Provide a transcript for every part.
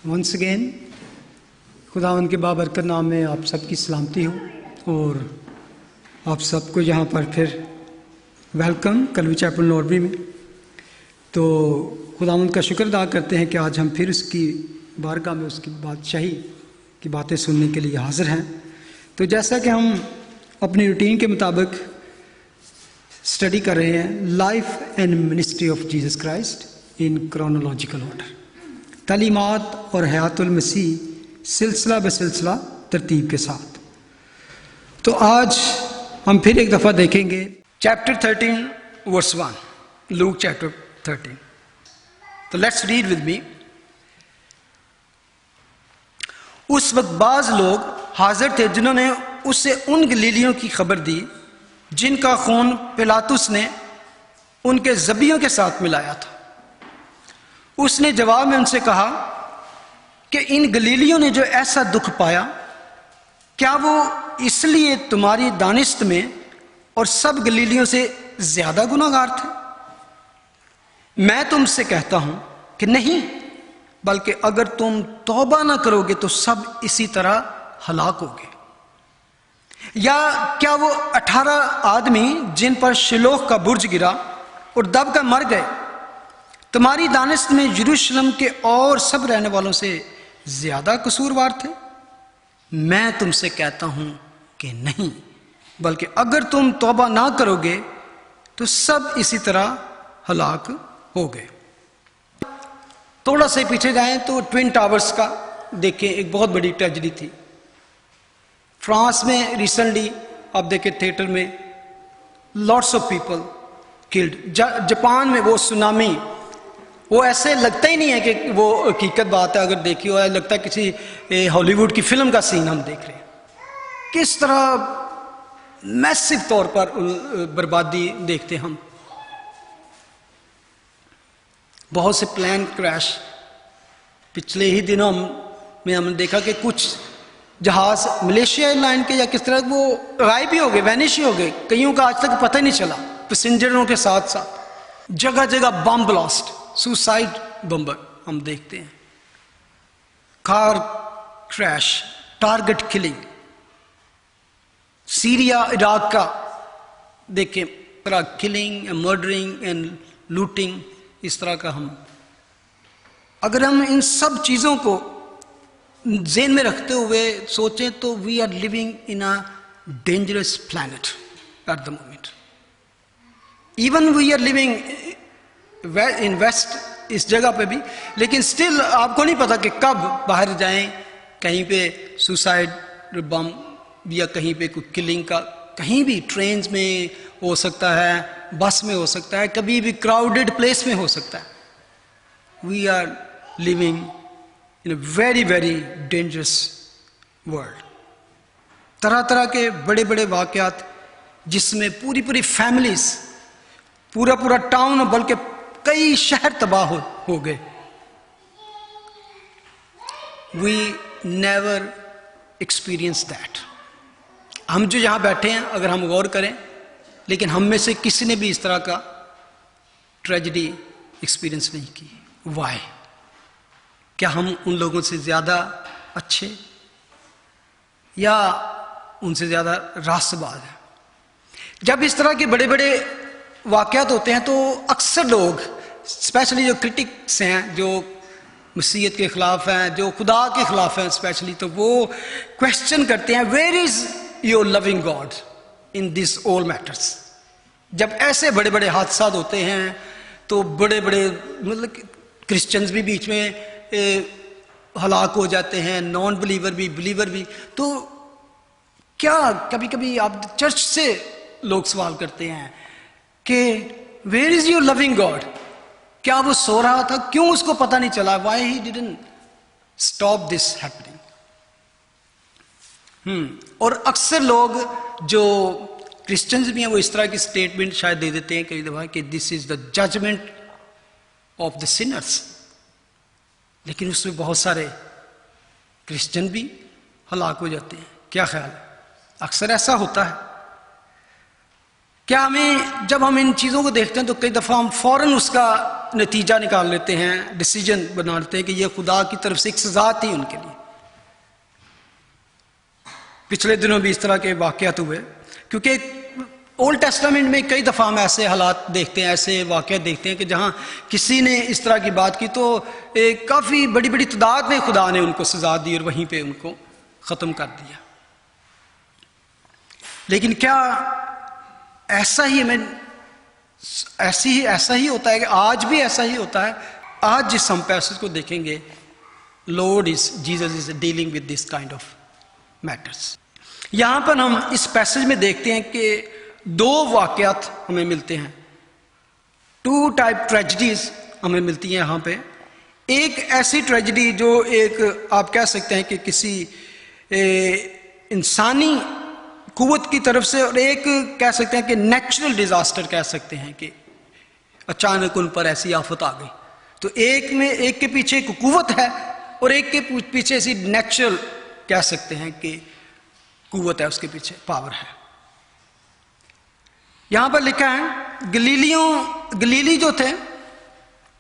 Once again खुदावंद के बाबरकत नाम में आप सबकी सलामती हो और आप सबको यहाँ पर फिर वेलकम कलवी चैपल नॉर्बी में। तो खुदावंद का शुक्र अदा करते हैं कि आज हम फिर उसकी बारगाह में उसकी बादशाही की बातें सुनने के लिए हाजिर हैं। तो जैसा कि हम अपनी रूटीन के मुताबिक स्टडी कर रहे हैं life and ministry of Jesus Christ in chronological order, तालीमात और हयातुल मसीह सिलसिला बसिलसिला तरतीब के साथ। तो आज हम फिर एक दफ़ा देखेंगे चैप्टर 13 वर्स 1, लूक चैप्टर 13। तो लेट्स रीड विद मी। उस वक्त बाज लोग हाजिर थे जिन्होंने उससे उन गलीलियों की खबर दी जिनका खून पिलातुस ने उनके ज़बियों के साथ मिलाया था। उसने जवाब में उनसे कहा कि इन गलीलियों ने जो ऐसा दुख पाया, क्या वो इसलिए तुम्हारी दानिश्त में और सब गलीलियों से ज्यादा गुनाहगार थे? मैं तुमसे कहता हूं कि नहीं, बल्कि अगर तुम तौबा ना करोगे तो सब इसी तरह हलाक होगे। या क्या वो 18 आदमी जिन पर शिलोह का बुर्ज गिरा और दब कर मर गए तुम्हारी दानिश्त में यरूशलेम के और सब रहने वालों से ज्यादा कसूरवार थे? मैं तुमसे कहता हूं कि नहीं, बल्कि अगर तुम तौबा ना करोगे तो सब इसी तरह हलाक हो गए। थोड़ा से पीछे जाएं तो ट्विन टावर्स का देखें, एक बहुत बड़ी ट्रेजेडी थी फ्रांस में। रिसेंटली आप देखें थिएटर में lots of people killed. Japan में वो सुनामी, वो ऐसे लगता ही नहीं है कि वो हकीकत बात है। अगर देखी हो, लगता है किसी हॉलीवुड की फिल्म का सीन हम देख रहे हैं। किस तरह मैसिव तौर पर बर्बादी देखते हम। बहुत से प्लेन क्रैश पिछले ही दिनों में हमने देखा कि कुछ जहाज मलेशिया एयरलाइन के या किस तरह वो गायब ही हो गए, वैनिश ही हो गए। कईयों का आज तक पता ही नहीं चला। पैसेंजरों के साथ साथ जगह जगह बम ब्लास्ट, सुसाइड बम्बर हम देखते हैं। Car crash, target killing, Syria Iraq का देखें तरह किलिंग, मर्डरिंग एंड लूटिंग, इस तरह का हम अगर हम इन सब चीजों को ज़हन में रखते हुए सोचें तो we are living in a dangerous planet at the moment. Even we are living in West, इस जगह पे भी, लेकिन स्टिल आपको नहीं पता कि कब बाहर जाएं, कहीं पे सुसाइड बम या कहीं पे कोई किलिंग का, कहीं भी ट्रेन में हो सकता है, बस में हो सकता है, कभी भी क्राउडेड प्लेस में हो सकता है। We are living in a very very dangerous world. तरह तरह के बड़े बड़े वाकयात जिसमें पूरी पूरी फैमिलीज, पूरा पूरा टाउन, बल्कि कई शहर तबाह हो गए। We never experience that. हम जो यहां बैठे हैं, अगर हम गौर करें, लेकिन हम में से किसी ने भी इस तरह का ट्रेजेडी एक्सपीरियंस नहीं की। वाई? क्या हम उन लोगों से ज्यादा अच्छे या उनसे ज्यादा रास्तबाज हैं? जब इस तरह के बड़े बड़े वाकयात होते हैं तो अक्सर लोग, स्पेशली जो क्रिटिक्स हैं, जो मसीहत के खिलाफ हैं, जो खुदा के खिलाफ हैं स्पेशली, तो वो क्वेश्चन करते हैं, where is your loving God in this all matters. जब ऐसे बड़े बड़े हादसा होते हैं तो बड़े बड़े मतलब क्रिश्चियंस भी बीच में हलाक हो जाते हैं, नॉन बिलीवर भी, बिलीवर भी। तो क्या कभी कभी आप चर्च से लोग सवाल करते हैं कि where is your loving God? क्या वो सो रहा था? क्यों उसको पता नहीं चला? Why he didn't stop this happening? और अक्सर लोग जो क्रिश्चियंस भी हैं वो इस तरह की स्टेटमेंट शायद दे देते हैं कई दफा कि this is the judgement of the sinners. लेकिन उसमें बहुत सारे क्रिश्चियन भी हलाक हो जाते हैं। क्या ख्याल है? अक्सर ऐसा होता है। क्या हमें, जब हम इन चीज़ों को देखते हैं तो कई दफ़ा हम फौरन उसका नतीजा निकाल लेते हैं, डिसीजन बना लेते हैं कि ये खुदा की तरफ से एक सजा थी उनके लिए। पिछले दिनों भी इस तरह के वाक़यात हुए, क्योंकि ओल्ड टेस्टामेंट में कई दफ़ा हम ऐसे हालात देखते हैं, ऐसे वाक़यात देखते हैं कि जहाँ किसी ने इस तरह की बात की तो काफ़ी बड़ी बड़ी तादाद में खुदा ने उनको सजा दी और वहीं पे उनको ख़त्म कर दिया। लेकिन क्या ऐसा ही ऐसा ही होता है कि आज भी ऐसा ही होता है? आज जिस हम पैसेज को देखेंगे, Jesus is dealing with this kind of matters. यहां पर हम इस पैसेज में देखते हैं कि दो वाक़यात हमें मिलते हैं, टू टाइप ट्रेजेडीज हमें मिलती हैं यहां पे। एक ऐसी ट्रेजेडी जो एक आप कह सकते हैं कि किसी इंसानी कुव्वत की तरफ से, और एक कह सकते हैं कि नेचुरल डिजास्टर कह सकते हैं कि अचानक उन पर ऐसी आफत आ गई। तो एक के पीछे एक कुव्वत है और एक के पीछे ऐसी नेचुरल कह सकते हैं कि कुव्वत है, उसके पीछे पावर है। यहां पर लिखा है गलीली जो थे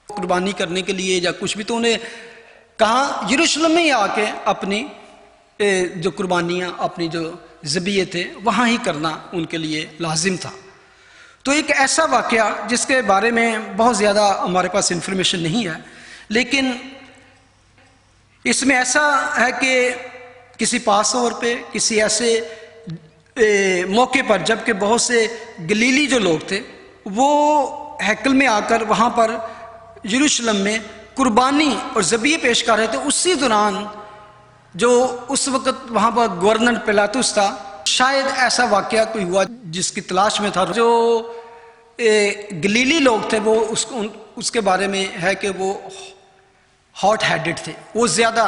कुर्बानी करने के लिए या कुछ भी, तो उन्हें कहा यरूशलेम में ही आके अपनी जो कुर्बानियां, अपनी जो ज़बीये थे वहाँ ही करना उनके लिए लाजिम था। तो एक ऐसा वाक़या जिसके बारे में बहुत ज़्यादा हमारे पास इंफॉर्मेशन नहीं है, लेकिन इसमें ऐसा है कि किसी पास ओवर पे, किसी ऐसे मौके पर जबकि बहुत से गलीली जो लोग थे वो हैकल में आकर वहाँ पर यरूशलेम में कुर्बानी और ज़बीये पेश कर रहे थे, उसी दौरान जो उस वक़्त वहाँ पर गवर्नर पिलातुस था, शायद ऐसा वाक़या कोई हुआ जिसकी तलाश में था। जो गलीली लोग थे वो उसके बारे में है कि वो हॉट हेडेड थे, वो ज़्यादा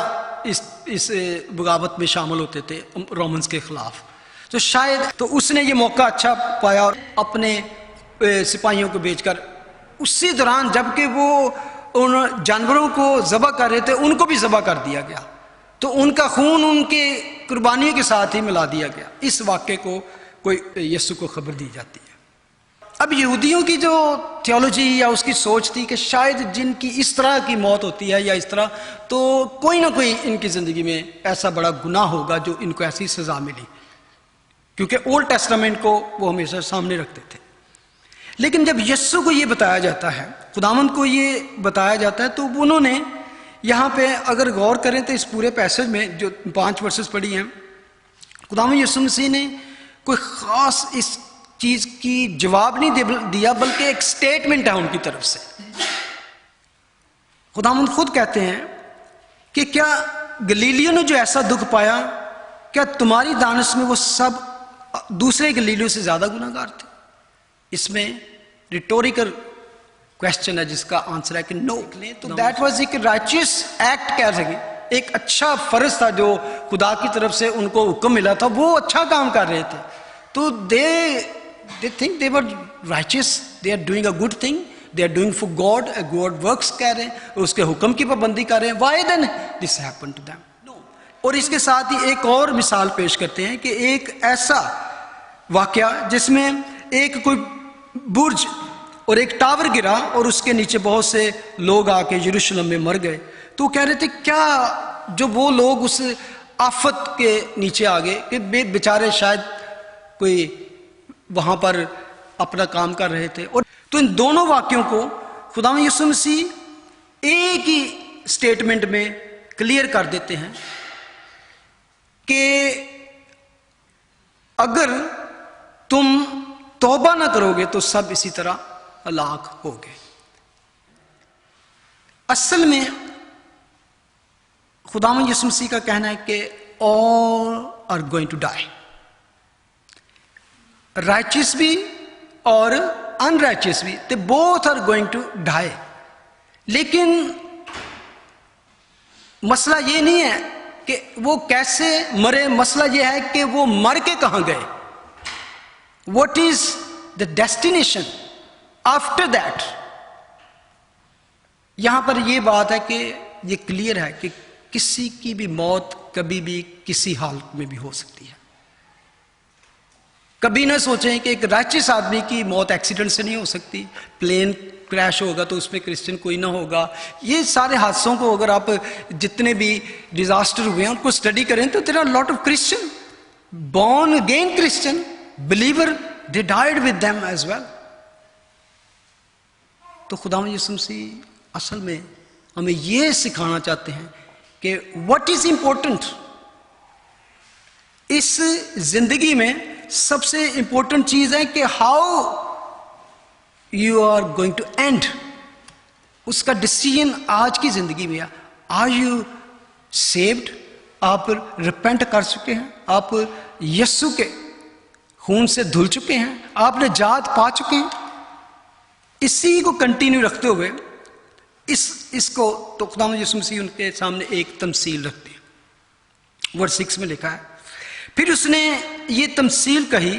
इस बगावत में शामिल होते थे रोमन्स के ख़िलाफ़। तो शायद तो उसने ये मौका अच्छा पाया और अपने सिपाहियों को भेजकर उसी दौरान जबकि वो उन जानवरों को ज़बह कर रहे थे उनको भी ज़बह कर दिया गया, तो उनका खून उनके कुर्बानियों के साथ ही मिला दिया गया। इस वाक़े को कोई यीशु को खबर दी जाती है। अब यहूदियों की जो थियोलॉजी या उसकी सोच थी कि शायद जिनकी इस तरह की मौत होती है या इस तरह, तो कोई ना कोई इनकी ज़िंदगी में ऐसा बड़ा गुनाह होगा जो इनको ऐसी सज़ा मिली, क्योंकि ओल्ड टेस्टामेंट को वो हमेशा सामने रखते थे। लेकिन जब यीशु को ये बताया जाता है, खुदावंद को ये बताया जाता है, तो उन्होंने यहाँ पे अगर गौर करें तो इस पूरे पैसेज में जो 5 वर्सेस पढ़ी हैं, खुदावंद यीशु मसीह ने कोई ख़ास इस चीज़ की जवाब नहीं दिया, बल्कि एक स्टेटमेंट है उनकी तरफ से। खुदावंद खुद कहते हैं कि क्या गलीलियों ने जो ऐसा दुख पाया, क्या तुम्हारी दानिश में वो सब दूसरे गलीलियों से ज़्यादा गुनाहगार थे? इसमें रिटोरिकल क्वेश्चन है जिसका आंसर है कि नो। तो दैट वाज एक राइचियस एक्ट कह सकें, एक अच्छा फर्ज था जो खुदा की तरफ से उनको हुक्म मिला था, वो अच्छा काम कर रहे थे। तो they think they were righteous, they are doing a good thing, they are doing for God, God works कह रहे हैं, उसके हुक्म की पाबंदी कर रहे हैं। Why then this happened to them? और इसके साथ ही एक और मिसाल पेश करते हैं कि एक ऐसा वाकया जिसमें एक कोई बुर्ज और एक टावर गिरा और उसके नीचे बहुत से लोग आके यरूशलेम में मर गए। तो कह रहे थे क्या जो वो लोग उस आफत के नीचे आ गए कि बेचारे शायद कोई वहाँ पर अपना काम कर रहे थे। और तो इन दोनों वाक्यों को खुदावंद यीशु मसीह एक ही स्टेटमेंट में क्लियर कर देते हैं कि अगर तुम तौबा ना करोगे तो सब इसी तरह हलाक हो गए। असल में खुदावंद यीशु मसीह का कहना है कि all are going to die, righteous भी और अनराइचियस भी, they both are going to die. लेकिन मसला ये नहीं है कि वो कैसे मरे, मसला ये है कि वो मर के कहां गए। What is the destination after that? यहां पर यह बात है कि यह क्लियर है कि किसी की भी मौत कभी भी किसी हालत में भी हो सकती है। कभी ना सोचें कि एक राइचियस आदमी की मौत एक्सीडेंट से नहीं हो सकती, प्लेन क्रैश होगा तो उसमें क्रिश्चियन कोई ना होगा। ये सारे हादसों को अगर आप जितने भी डिजास्टर हुए हैं उनको स्टडी करें तो there are lot of Christian, born again Christian, believer, they died with them as well. तो खुदावंद यीशु मसीह असल में हमें ये सिखाना चाहते हैं कि व्हाट इज इंपॉर्टेंट। इस जिंदगी में सबसे इंपॉर्टेंट चीज है कि how you are going to end, उसका डिसीजन आज की जिंदगी में है। आर यू सेव्ड, आप रिपेंट कर चुके हैं, आप यीशु के खून से धुल चुके हैं, आपने जात पा चुके हैं। इसी को कंटिन्यू रखते हुए इसको तो खुदावंद यीशु मसीह उनके सामने एक तमसील रखते हैं। वर्स 6 में लिखा है, फिर उसने ये तमसील कही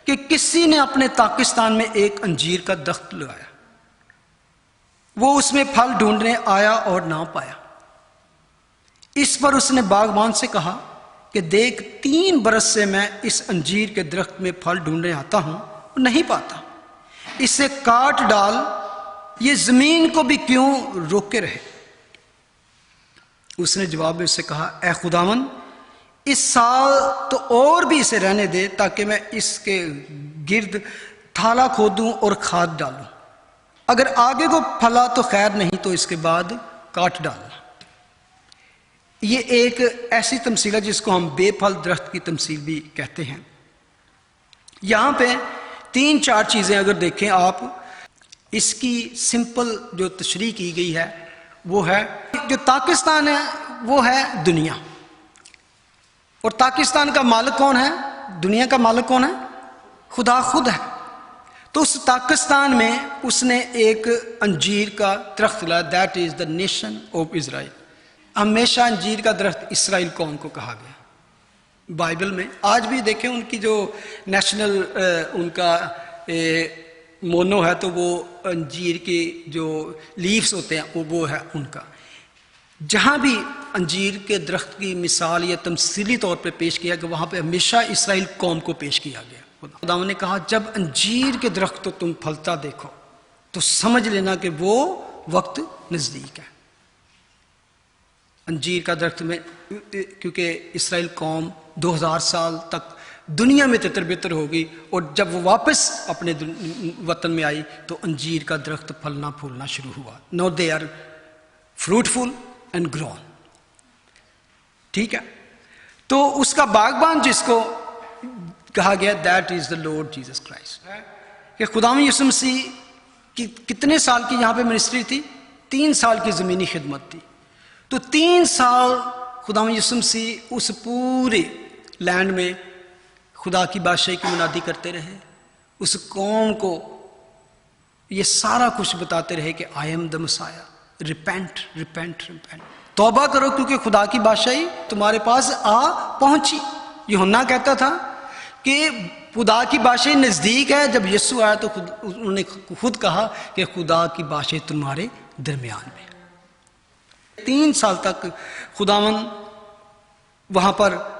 कि किसी ने अपने पाकिस्तान में एक अंजीर का दरख्त लगाया, वो उसमें फल ढूंढने आया और ना पाया। इस पर उसने बागबान से कहा कि देख 3 बरस से मैं इस अंजीर के दरख्त में फल ढूंढने आता हूं और नहीं पाता, इसे काट डाल, ये जमीन को भी क्यों रोके रहे। उसने जवाब में उससे कहा, ए खुदावन, इस साल तो और भी इसे रहने दे ताकि मैं इसके गिर्द थाला खोदूं और खाद डालूं, अगर आगे को फला तो खैर, नहीं तो इसके बाद काट डालना। ये एक ऐसी तमसील है जिसको हम बेफल दरख्त की तमसील भी कहते हैं। यहां पे 3-4 चीजें अगर देखें आप, इसकी सिंपल जो तशरीह की गई है वो है, जो पाकिस्तान है वो है दुनिया, और पाकिस्तान का मालिक कौन है, दुनिया का मालिक कौन है, खुदा खुद है। तो उस पाकिस्तान में उसने एक अंजीर का दरख्त लाया, that is the nation of Israel. हमेशा अंजीर का दरख्त इसराइल कौम को कहा गया बाइबल में। आज भी देखें उनकी जो नेशनल उनका मोनो है तो वो अंजीर के जो लीव्स होते हैं वो है उनका। जहाँ भी अंजीर के दरख्त की मिसाल या तमसीली तौर पे पेश किया गया, वहाँ पे हमेशा इसराइल कौम को पेश किया गया। खुदावंद ने कहा, जब अंजीर के दरख्त को तुम फलता देखो तो समझ लेना कि वो वक्त नज़दीक है। अंजीर का दरख्त में, क्योंकि इसराइल कौम 2000 साल तक दुनिया में तितर बितर होगी, और जब वो वापस अपने वतन में आई तो अंजीर का दरख्त फलना फूलना शुरू हुआ। No they are fruitful and grown. ठीक है, तो उसका बागबान जिसको कहा गया, that is the Lord Jesus Christ. कि खुदावंद यीशु मसीह की कितने साल की यहाँ पे मिनिस्ट्री थी, 3 साल की ज़मीनी खिदमत थी। तो 3 साल खुदावंद यीशु मसीह उस पूरे लैंड में खुदा की बादशाही की मुनादी करते रहे, उस कौम को ये सारा कुछ बताते रहे कि I am the Messiah, repent repent repent, तौबा करो क्योंकि खुदा की बादशाही तुम्हारे पास आ पहुंची। यूहन्ना कहता था कि खुदा की बादशाही नज़दीक है। जब यीशु आया तो उन्होंने खुद कहा कि खुदा की बादशाही तुम्हारे दरमियान में। 3 साल तक खुदावंद वहाँ पर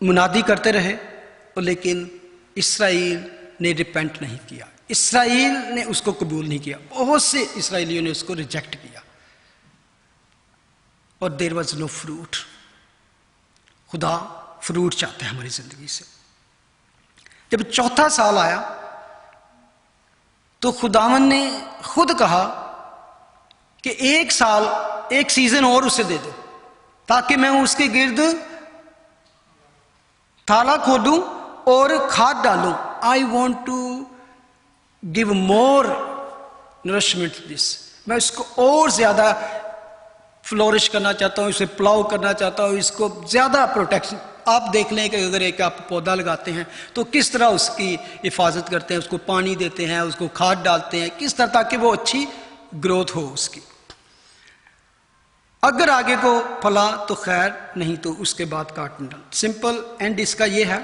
मुनादी करते रहे, और लेकिन इसराइल ने रिपेंट नहीं किया, इसराइल ने उसको कबूल नहीं किया। बहुत से इसराइलियों ने उसको रिजेक्ट किया, और देयर वाज नो फ्रूट। खुदा फ्रूट चाहता है हमारी जिंदगी से। जब 4था साल आया तो खुदावंद ने खुद कहा कि 1 साल, 1 सीजन और उसे दे दो ताकि मैं उसके गिर्द थाला खोदूं और खाद डालूं। I want to give more nourishment to this. मैं इसको और ज्यादा फ्लोरिश करना चाहता हूं, इसे प्लाउ करना चाहता हूं, इसको ज्यादा प्रोटेक्शन। आप देख लें कि अगर एक आप पौधा लगाते हैं तो किस तरह उसकी हिफाजत करते हैं, उसको पानी देते हैं, उसको खाद डालते हैं, किस तरह ताकि वो अच्छी ग्रोथ हो उसकी। अगर आगे को फला तो खैर, नहीं तो उसके बाद काटना डाल। सिंपल एंड इसका ये है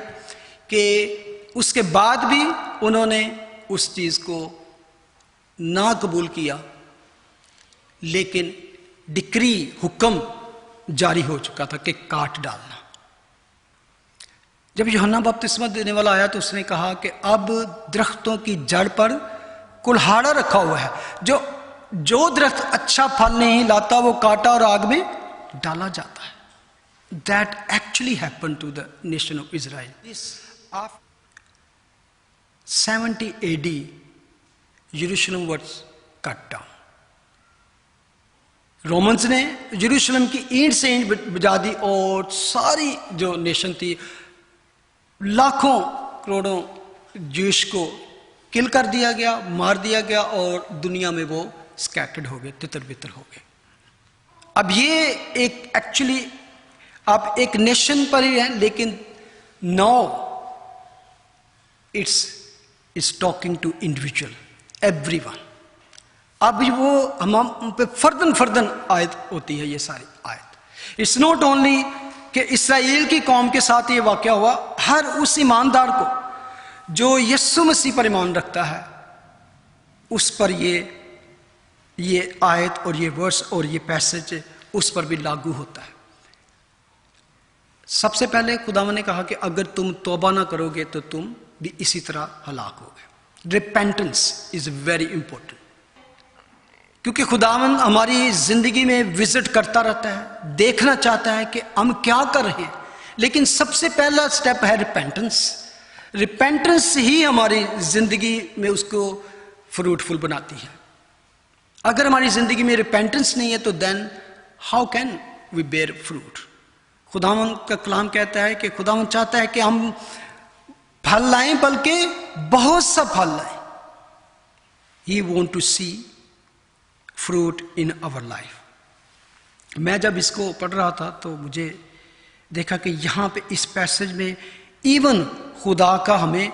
कि उसके बाद भी उन्होंने उस चीज को ना कबूल किया, लेकिन डिक्री, हुक्म जारी हो चुका था कि काट डालना। जब यूहन्ना बपतिस्मा देने वाला आया तो उसने कहा कि अब दरख्तों की जड़ पर कुल्हाड़ा रखा हुआ है, जो दरख्त अच्छा फल नहीं लाता वो काटा और आग में डाला जाता है. That actually happened to the nation of Israel. This after 70 AD, Jerusalem was cut down. Romans ने यरूशलेम की ईंट से ईंट बजा दी और सारी जो नेशन थी, लाखों करोड़ों ज्यूश को किल कर दिया गया, मार दिया गया और दुनिया में वो स्कैटर्ड हो गए, तितर बितर हो गए. अब ये एक एक्चुअली आप एक नेशन पर ही हैं, लेकिन now it's talking to individual, everyone. अब वो हम पे फर्दन आयत होती है ये सारी आयत. इट्स नॉट ओनली कि इसराइल की कौम के साथ ये वाक़या हुआ, हर उस ईमानदार को जो यीशु मसीह पर ईमान रखता है उस पर ये आयत और ये वर्स और ये पैसेज उस पर भी लागू होता है. सबसे पहले खुदावंद ने कहा कि अगर तुम तौबा ना करोगे तो तुम भी इसी तरह हलाक होगे. रिपेंटेंस इज वेरी इंपॉर्टेंट, क्योंकि खुदावंद हमारी जिंदगी में विजिट करता रहता है, देखना चाहता है कि हम क्या कर रहे हैं. लेकिन सबसे पहला स्टेप है रिपेंटेंस. रिपेंटेंस ही हमारी जिंदगी में उसको फ्रूटफुल बनाती है. अगर हमारी जिंदगी में रिपेंटेंस नहीं है तो then how can we bear fruit. खुदावंद का कलाम कहता है कि खुदावंद चाहता है कि हम फल लाएं, बल्कि बहुत सा फल लाएं. He want to see fruit in our life. मैं जब इसको पढ़ रहा था तो मुझे देखा कि यहां पे इस पैसेज में इवन खुदा का हमें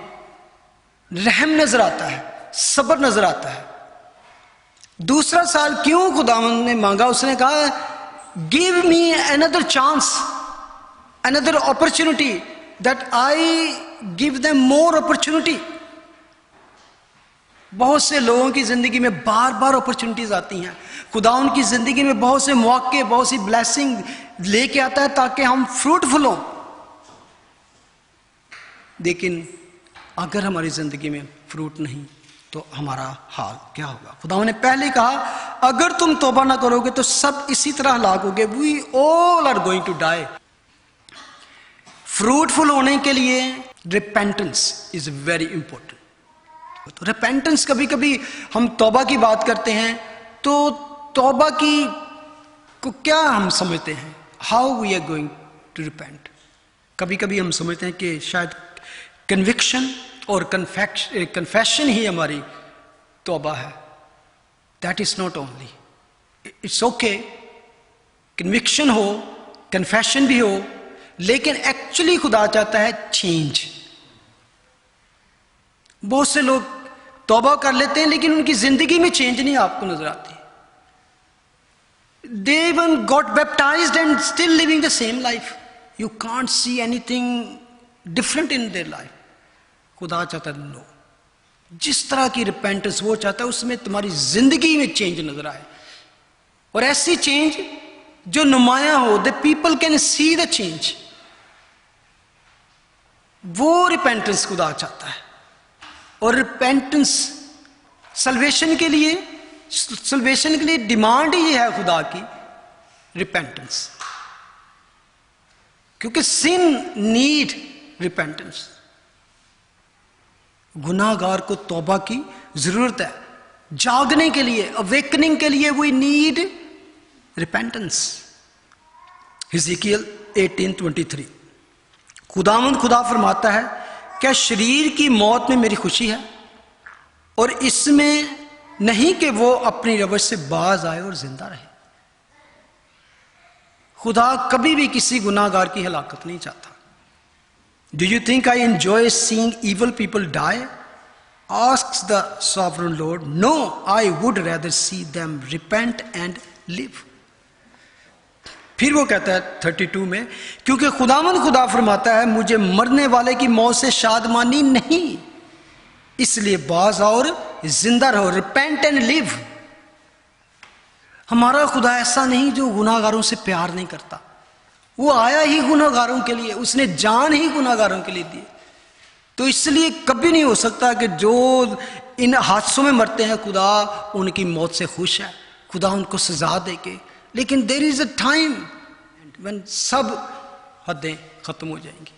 रहम नजर आता है, सब्र नजर आता है. दूसरा साल क्यों खुदावंद ने मांगा? उसने कहा give me another chance, another opportunity, that I give them more opportunity. बहुत से लोगों की जिंदगी में बार बार अपॉर्चुनिटीज आती हैं. खुदा उनकी जिंदगी में बहुत से मौके, बहुत सी ब्लेसिंग लेके आता है ताकि हम फ्रूटफुल हों. लेकिन अगर हमारी जिंदगी में फ्रूट नहीं तो हमारा हाल क्या होगा? खुदा ने पहले कहा अगर तुम तौबा ना करोगे तो सब इसी तरह हलाक होगे. We all are going to die. Fruitful होने के लिए रिपेंटेंस इज वेरी इंपॉर्टेंट. तो रिपेंटेंस, कभी कभी हम तौबा की बात करते हैं तो तौबा की को क्या हम समझते हैं? How we are going to repent. कभी कभी हम समझते हैं कि शायद कन्विक्शन और कन्फेशन ही हमारी तौबा है. That is not only. It's okay conviction हो, कन्फेशन भी हो, लेकिन एक्चुअली खुदा चाहता है चेंज. बहुत से लोग तौबा कर लेते हैं लेकिन उनकी जिंदगी में चेंज नहीं आपको नजर आती. They even got baptized and still living the same life. You can't see anything different in their life. खुदा चाहता है नो, जिस तरह की रिपेंटेंस वो चाहता है उसमें तुम्हारी जिंदगी में चेंज नजर आए, और ऐसी चेंज जो नुमाया हो, the people can see the change. वो रिपेंटेंस खुदा चाहता है. और रिपेंटेंस सल्वेशन के लिए डिमांड ही है खुदा की रिपेंटेंस, क्योंकि सिन नीड रिपेंटेंस. गुनाहगार को तौबा की जरूरत है. जागने के लिए, अवेकनिंग के लिए वी नीड रिपेंटेंस. हिजकिय्याल 18:23 खुदा फरमाता है क्या शरीर की मौत में मेरी खुशी है और इसमें नहीं कि वो अपनी रवश से बाज आए और जिंदा रहे. खुदा कभी भी किसी गुनाहगार की हलाकत नहीं चाहता. Do you think I enjoy seeing evil people die? Asks the sovereign Lord. No, I would rather see them repent and live. फिर वो कहता है 32 में, क्योंकि खुदा फरमाता है मुझे मरने वाले की मौत से शादमानी नहीं, इसलिए बाज और जिंदा रहो. Repent and live. हमारा खुदा ऐसा नहीं जो गुनाहगारों से प्यार नहीं करता. वो आया ही गुनाहगारों के लिए, उसने जान ही गुनाहगारों के लिए दी. तो इसलिए कभी नहीं हो सकता कि जो इन हादसों में मरते हैं, खुदा उनकी मौत से खुश है, खुदा उनको सजा देके, लेकिन there is a time when सब हदें खत्म हो जाएंगी।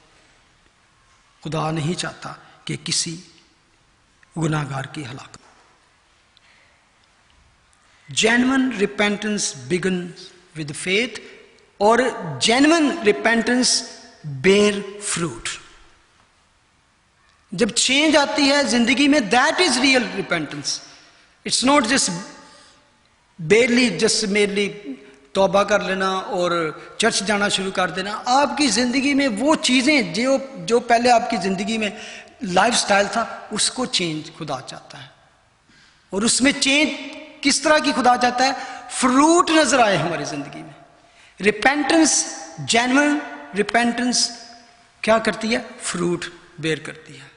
खुदा नहीं चाहता कि किसी गुनाहगार की हलाकत। Genuine repentance begins with faith, और जेन्युइन रिपेंटेंस बेयर फ्रूट। जब चेंज आती है जिंदगी में, that is real repentance. It's not just barely just merely तौबा कर लेना और चर्च जाना शुरू कर देना। आपकी जिंदगी में वो चीजें जो पहले आपकी जिंदगी में लाइफस्टाइल था, उसको चेंज खुदा चाहता है। और उसमें चेंज किस तरह की खुदा चाहता है? फ्रूट नजर आए हमारी जिंदगी में। रिपेंटेंस, जेन्युइन रिपेंटेंस क्या करती है? फ्रूट बेयर करती है।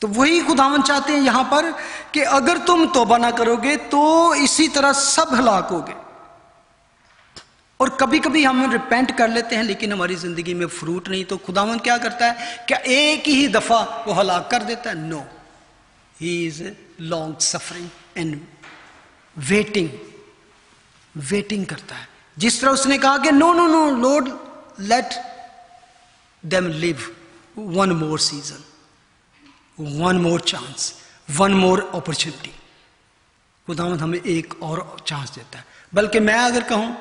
तो वही खुदावन चाहते हैं यहां पर कि अगर तुम तौबा ना करोगे तो इसी तरह सब हलाक होगे। और कभी कभी हम रिपेंट कर लेते हैं लेकिन हमारी जिंदगी में फ्रूट नहीं, तो खुदावन क्या करता है? क्या एक ही दफा वो हलाक कर देता है? No, he is long suffering and waiting करता है। जिस तरह उसने कहा कि no no no Lord, let them live one more season, one more chance, one more opportunity. खुदावंद हमें एक और चांस देता है। बल्कि मैं अगर कहूं,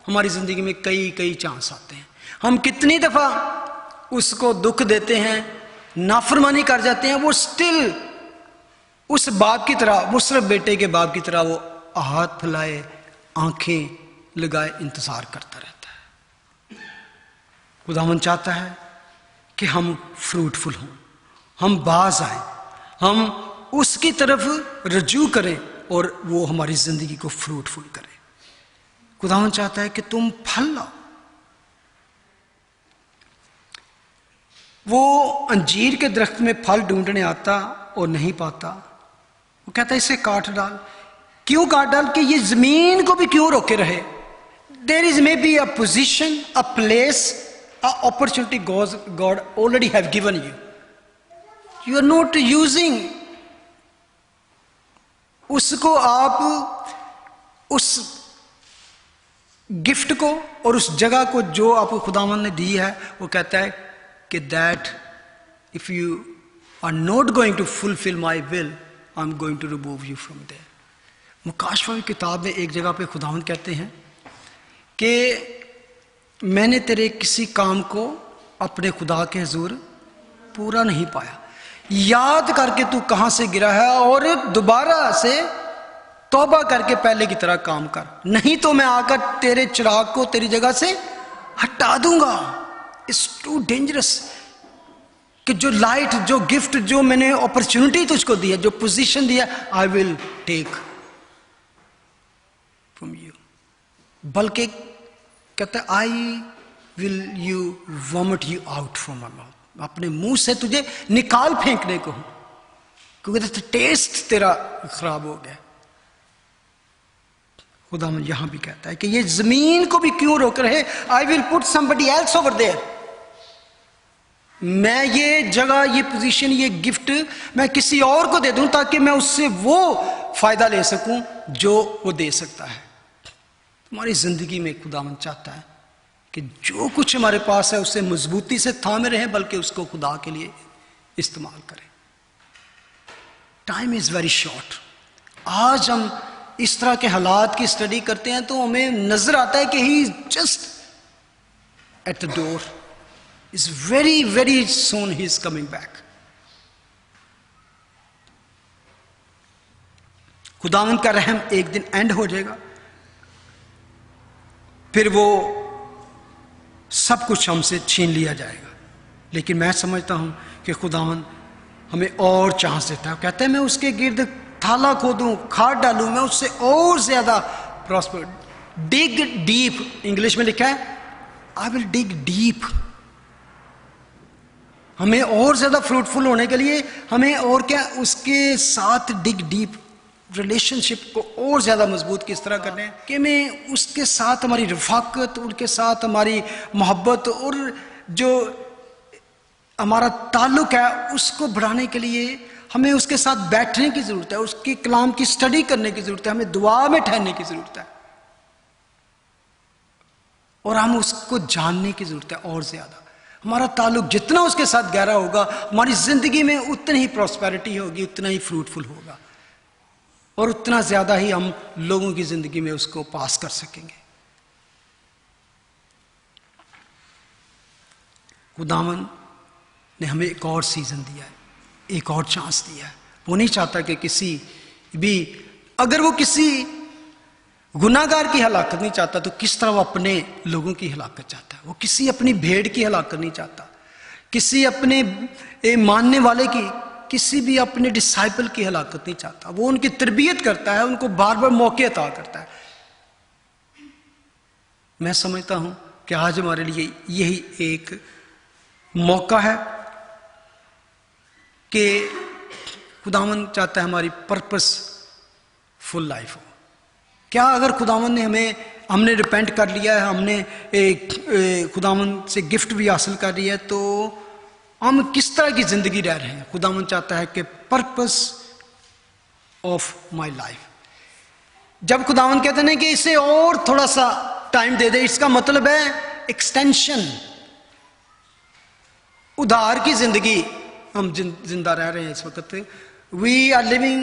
हमारी जिंदगी में कई कई चांस आते हैं। हम कितनी दफा उसको दुख देते हैं, नाफरमानी कर जाते हैं, वो स्टिल उस बाप की तरह, वो सिर्फ बेटे के बाप की तरह वो हाथ फैलाए, आंखें लगाए इंतजार करता रहता है। खुदावंद चाहता है कि हम फ्रूटफुल हों, हम बाज आए, हम उसकी तरफ रजू करें और वो हमारी जिंदगी को फ्रूटफुल करे। खुदावंद चाहता है कि तुम फल लाओ। वो अंजीर के दरख्त में फल ढूंढने आता और नहीं पाता, वो कहता है इसे काट डाल। क्यों काट डाल? कि ये जमीन को भी क्यों रोके रहे? There is maybe a position, a place, a opportunity God already have given you, you are not using उसको। आप उस गिफ्ट को और उस जगह को जो आपको खुदावंद ने दी है, वो कहता है कि that if you are not going to fulfil my will, I am going to remove you from there. मुकाशवा की किताब में एक जगह पे खुदावंद कहते हैं कि मैंने तेरे किसी काम को अपने खुदा के हुजूर पूरा नहीं पाया। याद करके तू कहां से गिरा है और दोबारा से तौबा करके पहले की तरह काम कर, नहीं तो मैं आकर तेरे चिराग को तेरी जगह से हटा दूंगा। इट्स टू डेंजरस कि जो लाइट, जो गिफ्ट, जो मैंने अपॉर्चुनिटी तुझको दी है, जो पोजीशन दिया, I will take from you. बल्कि कहता है I will you vomit you out from my mouth, अपने मुंह से तुझे निकाल फेंकने को हूं, क्योंकि टेस्ट तेरा खराब हो गया। खुदा यहां भी कहता है कि ये जमीन को भी क्यों रोक रहे? I will put somebody else over there. मैं ये जगह, ये पोजीशन, ये गिफ्ट मैं किसी और को दे दूं ताकि मैं उससे वो फायदा ले सकूं जो वो दे सकता है। हमारी जिंदगी में खुदावंद चाहता है कि जो कुछ हमारे पास है उसे मजबूती से थामे रहें, बल्कि उसको खुदा के लिए इस्तेमाल करें। Time is very short. आज हम इस तरह के हालात की स्टडी करते हैं तो हमें नजर आता है कि he just at the door, is very very soon he is coming back. खुदावंद का रहम एक दिन एंड हो जाएगा, फिर वो सब कुछ हमसे छीन लिया जाएगा। लेकिन मैं समझता हूं कि खुदावंद हमें और चांस देता है। कहता है मैं उसके गिर्द थाला खोदूं, खाद डालूं, मैं उससे और ज्यादा प्रॉस्पर। डिग डीप, इंग्लिश में लिखा है आई विल डिग डीप। हमें और ज्यादा फ्रूटफुल होने के लिए हमें और क्या, उसके साथ डिग डीप, रिलेशनशिप को और ज्यादा मजबूत किस तरह करने हैं कि मैं उसके साथ हमारी रफाकत, उनके साथ हमारी मोहब्बत और जो हमारा ताल्लुक है उसको बढ़ाने के लिए हमें उसके साथ बैठने की ज़रूरत है, उसके कलाम की स्टडी करने की ज़रूरत है, हमें दुआ में ठहरने की ज़रूरत है, और हम उसको जानने की ज़रूरत है। और ज़्यादा हमारा ताल्लुक जितना उसके साथ गहरा होगा, हमारी ज़िंदगी में उतनी ही प्रॉस्पेरिटी होगी, उतना ही फ्रूटफुल होगा, और उतना ज़्यादा ही हम लोगों की ज़िंदगी में उसको पास कर सकेंगे। खुदावन ने हमें एक और सीज़न दिया है, एक और चांस दिया है। वो नहीं चाहता कि किसी भी, अगर वो किसी गुनाहगार की हलाकत नहीं चाहता तो किस तरह वो अपने लोगों की हलाकत चाहता है। वो किसी अपनी भेड़ की हलाकत नहीं चाहता, किसी अपने मानने वाले की, किसी भी अपने डिसाइपल की हलाकत नहीं चाहता। वो उनकी तरबियत करता है, उनको बार बार मौके अता करता है। मैं समझता हूं कि आज हमारे लिए यही एक मौका है कि खुदावन चाहता है हमारी पर्पस फुल लाइफ हो। क्या अगर खुदावन ने हमने रिपेंट कर लिया है, हमने खुदावन से गिफ्ट भी हासिल कर लिया है, तो हम किस तरह की ज़िंदगी रह रहे हैं? खुदावन चाहता है कि पर्पस ऑफ माय लाइफ। जब खुदावन कहते हैं कि इसे और थोड़ा सा टाइम दे दे, इसका मतलब है एक्सटेंशन, उधार की ज़िंदगी हम जिंदा रह रहे हैं इस वक्त। We are living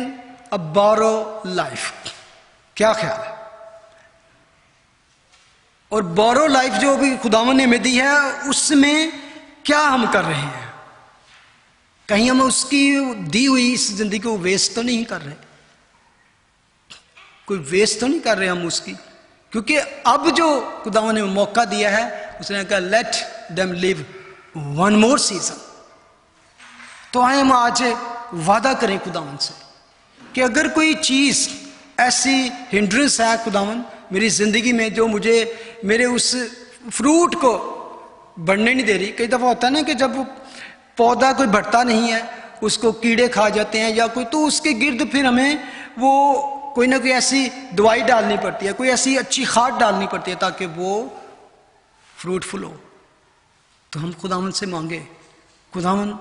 a borrow life. क्या ख्याल है? और बोरो लाइफ जो भी खुदावन ने हमें दी है, उसमें क्या हम कर रहे हैं? कहीं हम उसकी दी हुई इस जिंदगी को वेस्ट तो नहीं कर रहे? कोई वेस्ट तो नहीं कर रहे हम उसकी? क्योंकि अब जो खुदावन ने मौका दिया है, उसने कहा late them live one more season. तो आए हम आज वादा करें खुदावन से कि अगर कोई चीज़ ऐसी हिंड्रेंस है खुदावन मेरी ज़िंदगी में, जो मुझे मेरे उस फ्रूट को बढ़ने नहीं दे रही। कई दफ़ा होता है ना कि जब पौधा कोई बढ़ता नहीं है, उसको कीड़े खा जाते हैं या कोई, तो उसके गिर्द फिर हमें वो कोई ना कोई ऐसी दवाई डालनी पड़ती है, कोई ऐसी अच्छी खाद डालनी पड़ती है ताकि वो फ्रूटफुल हो। तो हम खुदावन से मांगे, खुदावन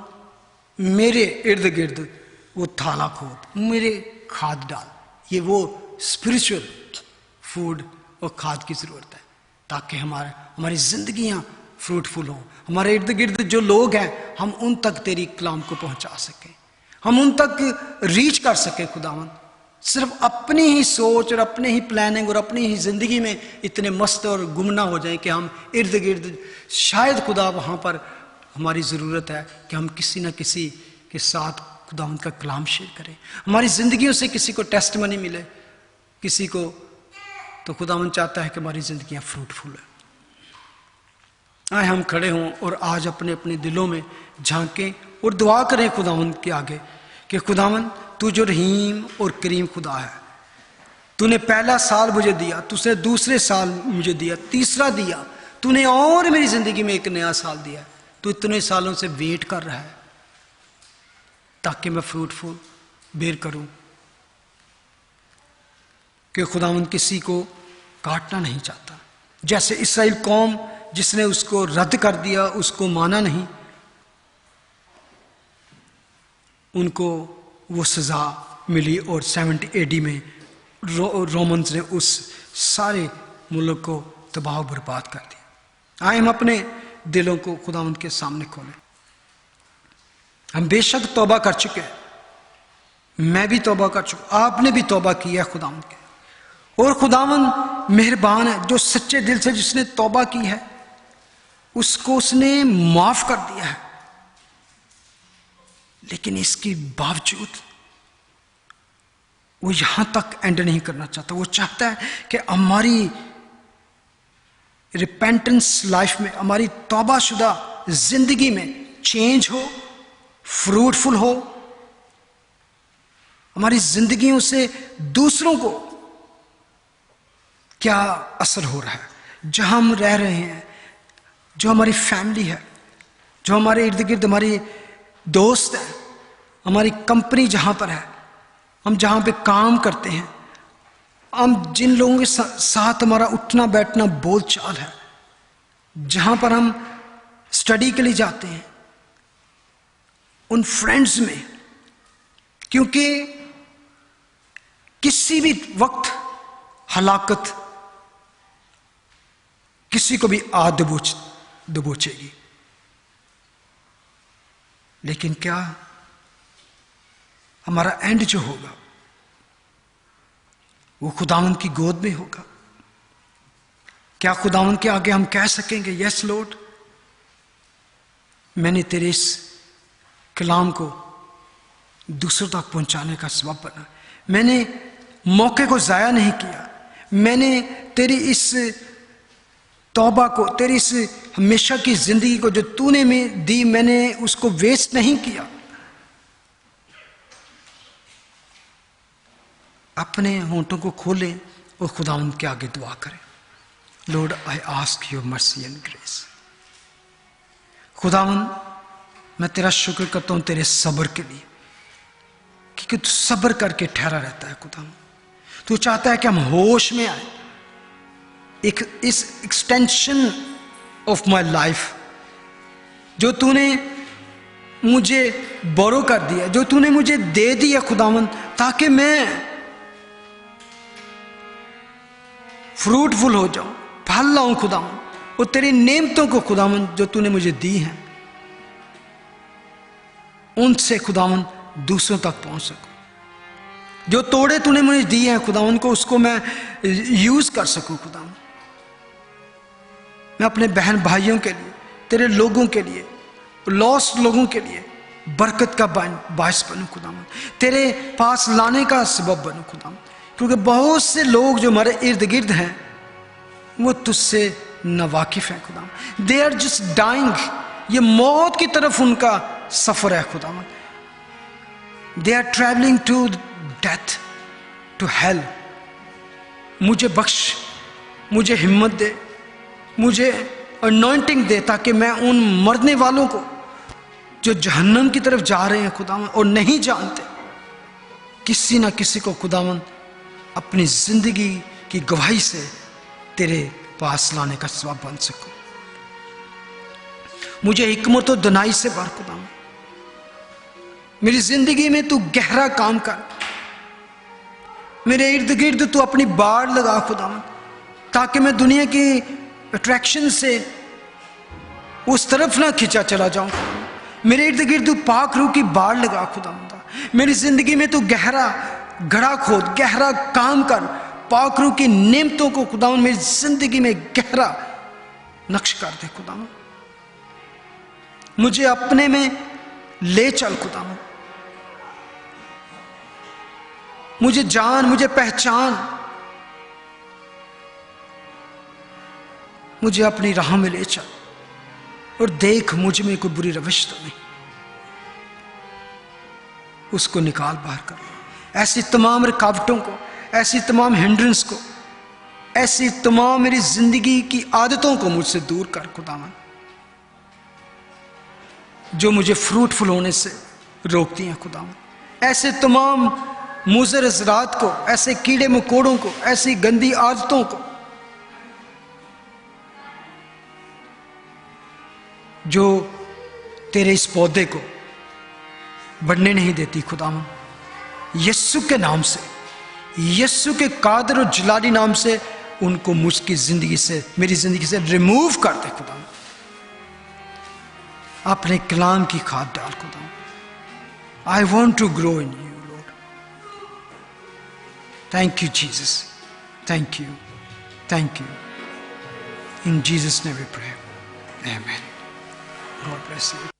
मेरे इर्द गिर्द वो थाला खोद, मेरे खाद डाल। ये वो स्पिरिचुअल फूड और खाद की ज़रूरत है ताकि हमारी ज़िंदगियाँ फ्रूटफुल हों। हमारे इर्द गिर्द जो लोग हैं, हम उन तक तेरी कलाम को पहुँचा सकें, हम उन तक रीच कर सकें। खुदावन सिर्फ अपनी ही सोच और अपने ही प्लानिंग और अपनी ही ज़िंदगी में इतने मस्त और गुमना हो जाएं कि हम इर्द गिर्द, शायद खुदा वहाँ पर हमारी ज़रूरत है कि हम किसी न किसी के साथ खुदावन का कलाम शेयर करें, हमारी ज़िंदगियों से किसी को टेस्टमनी मिले, किसी को। तो खुदावन चाहता है कि हमारी ज़िंदगियाँ फ्रूटफुल है। आए हम खड़े हों और आज अपने अपने दिलों में झांकें और दुआ करें खुदावन के आगे कि खुदावन तू जो रहीम और करीम खुदा है, तूने पहला साल मुझे दिया, तुझे दूसरे साल मुझे दिया, तीसरा दिया, तूने और मेरी ज़िंदगी में एक नया साल दिया। तू इतने सालों से वेट कर रहा है ताकि मैं फ्रूटफुल बेर करूं। कि खुदावन किसी को काटना नहीं चाहता, जैसे इस्राएल कौम जिसने उसको रद्द कर दिया, उसको माना नहीं, उनको वो सज़ा मिली और 70 AD में रोमन्स ने उस सारे मुल्क को तबाह बर्बाद कर दिया। आए हम अपने दिलों को खुदावंद के सामने खोलें। हम बेशक तौबा कर चुके हैं, मैं भी तौबा कर चुका, आपने भी तौबा किया है खुदावंद के, और खुदावंद मेहरबान है, जो सच्चे दिल से जिसने तौबा की है उसको उसने माफ कर दिया है। लेकिन इसके बावजूद वो यहां तक एंड नहीं करना चाहता। वो चाहता है कि हमारी रिपेंटेंस लाइफ में, हमारी तौबाशुदा जिंदगी में चेंज हो, फ्रूटफुल हो, हमारी जिंदगियों से दूसरों को क्या असर हो रहा है, जहां हम रह रहे हैं, जो हमारी फैमिली है, जो हमारे इर्द गिर्द हमारे दोस्त हैं, हमारी कंपनी जहां पर है, हम जहां पे काम करते हैं, हम जिन लोगों के साथ हमारा उठना बैठना बोलचाल है, जहां पर हम स्टडी के लिए जाते हैं, उन फ्रेंड्स में क्योंकि किसी भी वक्त हलाकत किसी को भी आ दबोचेगी, लेकिन क्या हमारा एंड जो होगा वो खुदावंद की गोद में होगा? क्या खुदावंद के आगे हम कह सकेंगे, यस लॉर्ड, मैंने तेरे इस कलाम को दूसरों तक पहुंचाने का सबब बना, मैंने मौके को जाया नहीं किया, मैंने तेरी इस तौबा को, तेरी इस हमेशा की जिंदगी को जो तूने में दी, मैंने उसको वेस्ट नहीं किया। अपने होंठों को खोलें और खुदावंद के आगे दुआ करें, Lord I ask your mercy and grace. खुदावंद मैं तेरा शुक्र करता हूं तेरे सब्र के लिए, क्योंकि तू सब्र करके ठहरा रहता है। खुदावंद तू चाहता है कि हम होश में आए, एक इस एक्सटेंशन ऑफ माई लाइफ जो तूने मुझे बोरो कर दिया, जो तूने मुझे दे दिया खुदावंद, ताकि मैं फ्रूटफुल हो जाऊं, फल लाऊं खुदावंद, और तेरी नेमतों को खुदावंद जो तूने मुझे दी हैं उनसे खुदावंद दूसरों तक पहुंच सकूं। जो तोड़े तूने मुझे दिए हैं खुदावंद को, उसको मैं यूज कर सकूं खुदावंद। मैं अपने बहन भाइयों के लिए, तेरे लोगों के लिए, लॉस्ट लोगों के लिए बरकत का बायस बनूं खुदावंद, तेरे पास लाने का सबब बनूं खुदावंद, क्योंकि बहुत से लोग जो हमारे इर्द गिर्द हैं वो तुझसे नावाकिफ है खुदावंद। दे आर जस्ट डाइंग, ये मौत की तरफ उनका सफर है खुदावंद। They are travelling to death, to hell. मुझे बख्श, मुझे हिम्मत दे, मुझे अनॉइंटिंग दे, ताकि मैं उन मरने वालों को जो जहन्नम की तरफ जा रहे हैं खुदावंद और नहीं जानते, किसी ना किसी को खुदावंद अपनी जिंदगी की गवाही से तेरे पास लाने का सबब बन सकूं। मुझे हिकमत और दनाई से भर खुदावंद, मेरी जिंदगी में तू गहरा काम कर, मेरे इर्द गिर्द तू अपनी बाड़ लगा खुदावंद, ताकि मैं दुनिया की अट्रैक्शन से उस तरफ ना खिंचा चला जाऊं। मेरे इर्द गिर्द तू पाक रूह की बाड़ लगा खुदावंद, मेरी जिंदगी में तू गहरा गड़ा खोद, गहरा काम कर, पाक रूह की नेमतों को खुदावंद मेरी जिंदगी में गहरा नक्श कर दे खुदावंद। मुझे अपने में ले चल खुदावंद, मुझे जान, मुझे पहचान, मुझे अपनी राह में ले चल, और देख मुझ में कोई बुरी रविश तो नहीं, उसको निकाल बाहर कर। ऐसी तमाम रुकावटों को, ऐसी तमाम हिंड्रेंस को, ऐसी तमाम मेरी जिंदगी की आदतों को मुझसे दूर कर खुदावंद, जो मुझे फ्रूटफुल होने से रोकती हैं खुदावंद। ऐसे तमाम मुज़र असरात को, ऐसे कीड़े मकोड़ों को, ऐसी गंदी आदतों को जो तेरे इस पौधे को बढ़ने नहीं देती खुदावंद, यस्सु के नाम से, यस्सु के कादर और जलाली नाम से उनको मुझकी जिंदगी से, मेरी जिंदगी से रिमूव कर दे खुदावंद। अपने कलाम की खाद डाल खुदावंद। I want to grow in you Lord. Thank you Jesus, thank you, thank you. In Jesus name we pray, amen. God bless you.